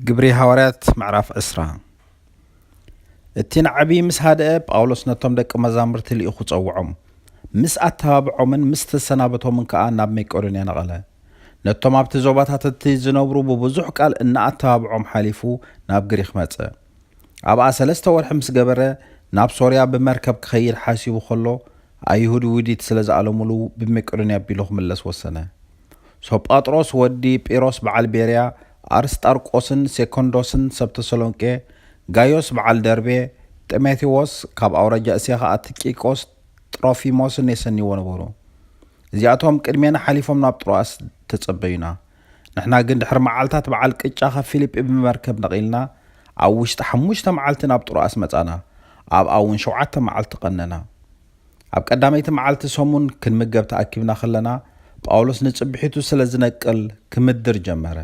ግብሪ ሃዋርያት ምዕራፍ 10 እቲ ንዓቢ ምስ ሃደአ ጳውሎስ ነቶም ደቂ መዛሙርቲ ልኢኹ ጸውዖም ምስ ኣተባብዖምን ምስ ተሰናበቶምን ከዓ ናብ መቄዶንያ ነቐለ። ነቶም ኣብቲ ዞባታት እቲ ዝነብሩ ብብዙሕ ቃል እናኣተባብዖም ሓሊፉ ናብ ግሪክ መጽእ። ኣብኣ 3 ወርሒ ምስ ገበረ ናብ ሶርያ ብመርከብ ክኸይድ ሓሲቡ ከሎ ኣይሁድ ውዲት ስለ ዝኣለሙሉ ብመቄዶንያ ኣቢሉ ክምለስ ወሰነ። ሶጳጥሮስ ወዲ ጲሮስ በዓል ቤርያ፣ አርስጣርቆስን ሴኮንዶስን ሰብ ተሰሎንቄ፣ ጋዮስ በዓል ደርቤ፣ ጢሞቴዎስ ካብ ኣውራጃ እስያ ከዓ ቲቂቆስ ጥሮፊሞስን የሰኒዎ ነበሩ። እዚኣቶም ቅድሜና ሓሊፎም ናብ ጥሮኣስ ተጸበዩና። ንሕና ግን ድሕሪ መዓልታት በዓል ቅጫ ካብ ፊልጵ ብመርከብ ነቒልና ኣብ ውሽጢ 5 መዓልቲ ናብ ጥሮኣስ መጻና። ኣብኣ እውን 7 መዓልቲ ቀነና። ኣብ ቀዳመይቲ መዓልቲ ሰሙን ክንምገብ ተኣኪብና ከለና ጳውሎስ ንጽብሒቱ ስለ ዝነቅል ክምድር ጀመረ።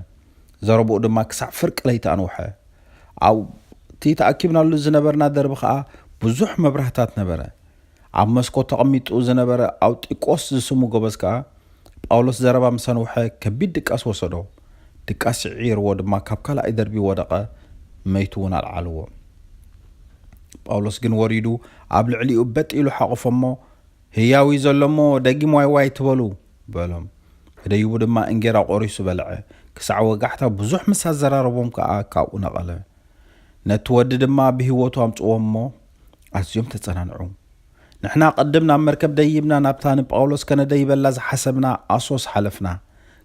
ዘረብኡ ድማ ክሳዕ ፍርቂ ለይቲ ኣንውሐ። ኣብቲ ተኣኪብናሉ ዝነበርና ደርቢ ከዓ ብዙሕ መብራህታት ነበረ። ኣብ መስኮት ተቐሚጡ ዝነበረ ኣውጢቆስ ዝስሙ ጎበዝ ከዓ ጳውሎስ ዘረባ ምስ ኣንውሐ ከቢድ ድቃስ ወሰዶ። ድቃስ ዒርዎ ድማ ካብ ካልኣይ ደርቢ ወደቐ፣ መይቱ እውን ኣልዓልዎ። ጳውሎስ ግን ወሪዱ ኣብ ልዕሊኡ በጢሉ ሓቑፎሞ ህያዊ ዘሎሞ ደጊም ዋይ ትበሉ በሎም። ህደይቡ ድማ እንጌራ ቆሪሱ በልዐ። ክሳዕ ወጋሕታ ብዙሕ ምስ ኣዘራረቦም ከዓ ካብኡ ነቐለ። ነቲ ወዲ ድማ ብህይወቱ ኣምጽዎሞ ኣዝዮም ተጸናንዑ። ንሕና ቅድም ናብ መርከብ ደይብና ናብታ ንጳውሎስ ከነደይበላ ዝሓሰብና ኣሶስ ሓለፍና።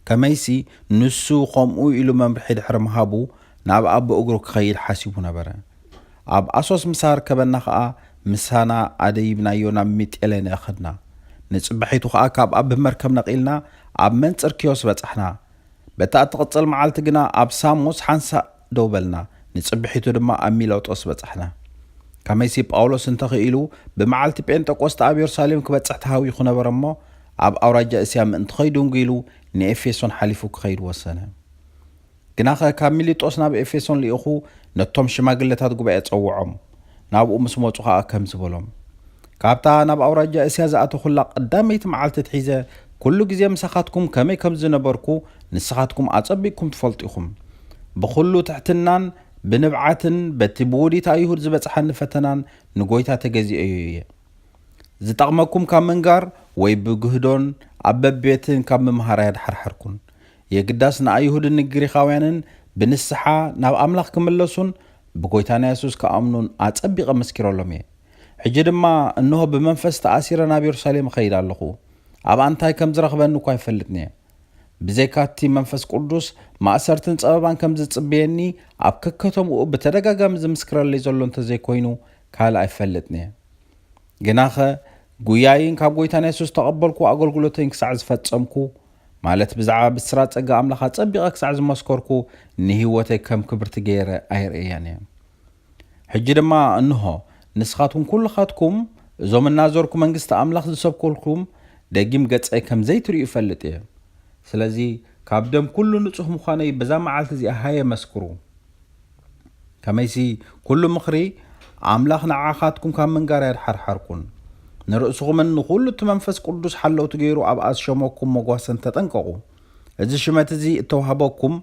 ከመይሲ ንሱ ከምኡ ኢሉ መምርሒ ድሕሪ ምሃቡ ናብኣ ብእግሩ ክኸይድ ሓሲቡ ነበረ። ኣብ ኣሶስ ምሳር ከበና ከዓ ምሳና ኣደይብናዮ ናብ ሚጤሌን እኸድና። ንጽባሒቱ ከዓ ካብኣ ብመርከብ ነቒልና ኣብ መንጽር ኪዮስ በጻሕና። በታ እትቕጽል መዓልቲ ግና ኣብ ሳሞስ ሓንሳእ ደው በልና። ንጽብሒቱ ድማ ኣብ ሚሎጦስ በጻሕና። ከመይሲ ጳውሎስ እንተኽኢሉ ብመዓልቲ ጴንጠቆስተ ኣብ ኢየሩሳሌም ክበጽሕ ተሃዊኹ ነበረ እሞ ኣብ ኣውራጃ እስያ ምእንቲ ኸይዱ እንጉኢሉ ንኤፌሶን ሓሊፉ ክኸይድ ወሰነ። ግናኸ ካብ ሚሊጦስ ናብ ኤፌሶን ልኢኹ ነቶም ሽማግለታት ጉባኤ ጸውዖም። ናብኡ ምስ መጹ ከዓ ከም ዝበሎም ካብታ ናብ ኣውራጃ እስያ ዝኣተኹላ ቀዳመይቲ መዓልቲ ትሒዘ ኩሉ ግዜ ምሳኻትኩም ከመይ ከም ዝነበርኩ ንስኻትኩም ኣጸቢቅኩም ትፈልጡ ኢኹም። ብኹሉ ትሕትናን ብንብዓትን በቲ ብውዲት ኣይሁድ ዝበጽሓኒ ፈተናን ንጎይታ ተገዚአ እየ። ዝጠቕመኩም ካብ ምንጋር ወይ ብግህዶን ኣብ በቤትን ካብ ምምሃር ኣየድሓርሐርኩን። የግዳስ ንኣይሁድን ንግሪኻውያንን ብንስሓ ናብ ኣምላኽ ክምለሱን ብጎይታና የሱስ ከኣምኑን ኣጸቢቐ መስኪረሎም እየ። ሕጂ ድማ እንሆ ብመንፈስ ተኣሲረ ናብ ኢየሩሳሌም እኸይድ ኣለኹ። ኣብ እንታይ ከም ዝረኽበኒ እኳ ኣይፈልጥን እየ። ብዘይካቲ መንፈስ ቅዱስ ማእሰርትን ጸበባን ከም ዝጽብየኒ ኣብ ከከተምኡ ብተደጋጋሚ ዝምስክረለይ ዘሎ እንተዘይኮይኑ ካልእ ኣይፈልጥን እየ። ግናኸ ጉያይን ካብ ጎይታና የሱስ ተቐበልኩ ኣገልግሎተይን ክሳዕ ዝፈጸምኩ ማለት ብዛዕባ ብስራት ጸጋ ኣምላኽ ኣጸቢቐ ክሳዕ ዝመስከርኩ ንህይወተይ ከም ክብርቲ ገይረ ኣይርእያን እየ። ሕጂ ድማ እንሆ ንስኻትኩም ኩልኻትኩም እዞም እናዞርኩ መንግስቲ ኣምላኽ ዝሰብከልኩም ደጊም ገጸይ ከም ዘይትርእዩ ይፈልጥ እየ። ስለዚ ካብ ደም ኩሉ ንጹህ ምዃነይ በዛ መዓልቲ እዚኣ ሃየ መስክሩ። ከመይሲ ኩሉ ምኽሪ ኣምላኽ ንዓኻትኩም ካብ ምንጋር ኣየድሓርሓርኩን። ንርእስኹምን ንኹሉ እቲ መንፈስ ቅዱስ ሓለውቲ ገይሩ ኣብኣ ዝሸመኩም መጓሰን ተጠንቀቑ። እዚ ሽመት እዚ እተዋህበኩም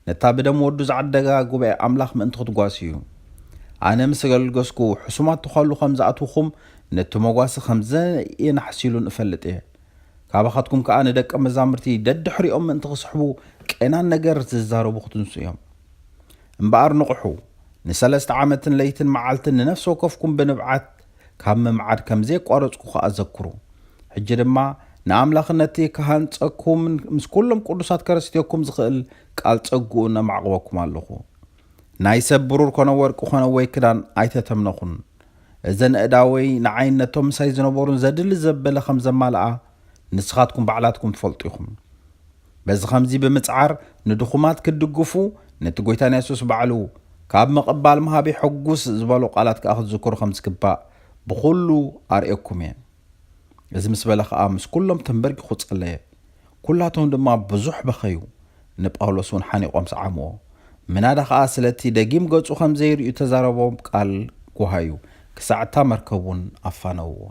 ነታ ብደም ወዱ ዝዓደጋ ጉባኤ ኣምላኽ ምእንቲ ክትጓስ እዩ። ኣነ ምስ ገልገስኩ ሕሱማት ትኸሉ ከም ዝኣትውኹም ነቲ መጓሲ ከም ዘየናሕሲሉን እፈልጥ እየ። ካባኻትኩም ከዓ ንደቀ መዛሙርቲ ደድሕሪኦም ምእንቲ ክስሕቡ ቀናን ነገር ዝዛረቡ ክትንሱ እዮም። እምበኣር ንቑሑ ን3 ዓመትን ለይትን መዓልትን ንነፍሲ ወከፍኩም ብንብዓት ካብ ምምዓድ ከም ዘይቋረጽኩ ከዓ ዘክሩ። ሕጂ ድማ ንኣምላኽነቲ ክሃንጸኩም ምስ ኩሎም ቅዱሳት ከረስትዮኩም ዝኽእል ቃል ጸጉኡ ነማዕቕበኩም ኣለኹ። ናይ ሰብ ብሩር ኮነ ወርቂ ኮነ ወይ ክዳን ኣይተተምነኹን። እዘን እዳወይ ንዓይን ነቶም ምሳይ ዝነበሩን ዘድሊ ዘበለ ከም ዘማልኣ ንስኻትኩም ባዕላትኩም ትፈልጡ ኢኹም። በዚ ከምዚ ብምጽዓር ንድኹማት ክድግፉ ነቲ ጎይታና የሱስ ባዕሉ ካብ መቐባል መሃቢ ሕጉስ ዝበሎ ቃላት ከዓ ክትዝክሩ ከም ዝግባእ ብኹሉ ኣርኤኩም እየ። እዚ ምስ በለ ከዓ ምስ ኩሎም ተንበርኪኹ ጸለየ። ኩላቶም ድማ ብዙሕ በኸዩ። ንጳውሎስ እውን ሓኒቖም ሰዓምዎ። ምናዳ ከዓ ስለቲ ደጊም ገጹ ከም ዘይርእዩ ተዛረቦም ቃል ጓሃዩ ክሳዕታ መርከቡን ኣፋነውዎ።